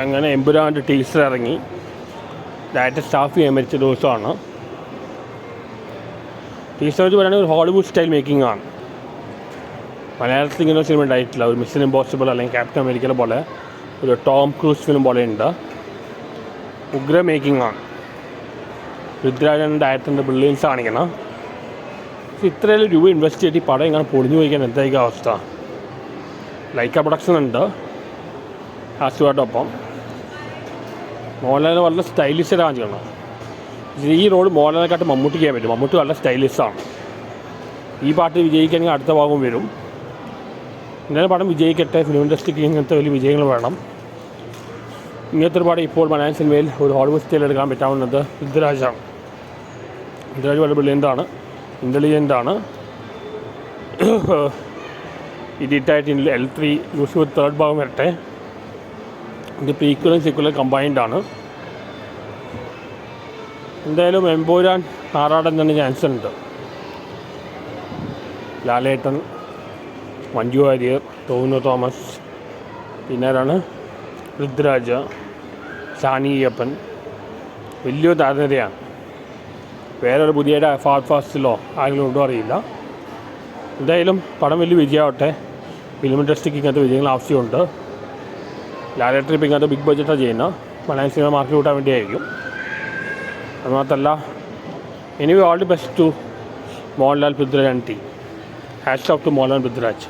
അങ്ങനെ എമ്പുരാൻ്റെ ടീസർ ഇറങ്ങി. Director staff ചെയ്യാൻ മരിച്ച ദിവസമാണ്. ടീസർ വെച്ച് പറയുകയാണെങ്കിൽ ഒരു ഹോളിവുഡ് സ്റ്റൈൽ മേക്കിംഗ് ആണ്. മലയാളത്തിൽ ഇങ്ങനെ സിനിമ ഉണ്ടായിട്ടില്ല. ഒരു മിഷൻ ഇമ്പോസിബിൾ അല്ലെങ്കിൽ ക്യാപ്റ്റൻ അമേരിക്കയിലെ പോലെ ഒരു ടോം ക്രൂസ് ഫിലിം പോലെ ഉണ്ട്. ഉഗ്ര മേക്കിംഗ് ആണ്. പൃഥ്വിരാജൻ ഡയറക്ടറിൻ്റെ ബ്രില്യൻസ് കാണിക്കണം. ഇത്രയും രൂപ ഇൻവെസ്റ്റ് ചെയ്തിട്ട് ഈ പടം ഇങ്ങനെ പൊളിഞ്ഞു പോയിക്കാൻ എന്തായിരിക്കും അവസ്ഥ? ലൈക്ക പ്രൊഡക്ഷൻ ഉണ്ട് ഹാസ്യമായിട്ടൊപ്പം. മോഹൻലാലിന് വളരെ സ്റ്റൈലിഷ് കാണിക്കണം. ഈ റോൾ മോഹൻലാലിനെക്കാട്ട് മമ്മൂട്ടിക്ക് ചെയ്യാൻ പറ്റും. മമ്മൂട്ടി വളരെ സ്റ്റൈലിഷാണ്. ഈ പാട്ട് വിജയിക്കണമെങ്കിൽ അടുത്ത ഭാഗം വരും. എന്തായാലും പടം വിജയിക്കട്ടെ. ഫിലിം ഇൻഡസ്ട്രിക്ക് ഇങ്ങനത്തെ വലിയ വിജയങ്ങൾ വേണം. ഇങ്ങനത്തെ ഒരു പാടം ഇപ്പോൾ മലയാളം സിനിമയിൽ ഒരു ഹോളിവുഡ് സ്റ്റൈൽ എടുക്കാൻ പറ്റാവുന്നത് പൃഥ്വിരാജാണ്. പൃഥ്വിരാജ് വളരെ ബ്രില്യൻ്റാണ്, ഇൻ്റലിജൻ്റാണ്. ഇതിട്ടായിട്ട് L3 യൂസ് തേർഡ് ഭാഗം വരട്ടെ. ഇത് പ്രീക്വലും സീക്വലും കമ്പൈൻഡാണ്. എന്തായാലും എമ്പുരാൻ ആറാടാൻ തന്നെ ചാൻസ് ഉണ്ട്. ലാലേട്ടൻ, മഞ്ജു വാര്യർ, ടോവിനോ തോമസ്, പിന്നെ ആരാണ്, പൃഥ്വിരാജ്, ഷാനി അയ്യപ്പൻ, വലിയൊരു താരനിരയാണ്. വേറൊരു പുതിയ ഫാസ്റ്റിലോ ആരെങ്കിലും ഉണ്ടോ അറിയില്ല. എന്തായാലും പടം വലിയ വിജയമാവട്ടെ. ഫിലിം ഇൻഡസ്ട്രിക്ക് ഇങ്ങനത്തെ വിജയങ്ങൾ ആവശ്യമുണ്ട്. ലാലേട്ടൻ ഇപ്പോൾ ഇങ്ങനത്തെ ബിഗ് ബഡ്ജറ്റാണ് ചെയ്യുന്നത്. മലയാളം സിനിമ മാർക്ക് കൂട്ടാൻ വേണ്ടിയായിരിക്കും. അതുമാത്രമല്ല, anyway all the best to Mohanlal, Prithviraj and team. Hats off to Mohanlal, Prithviraj.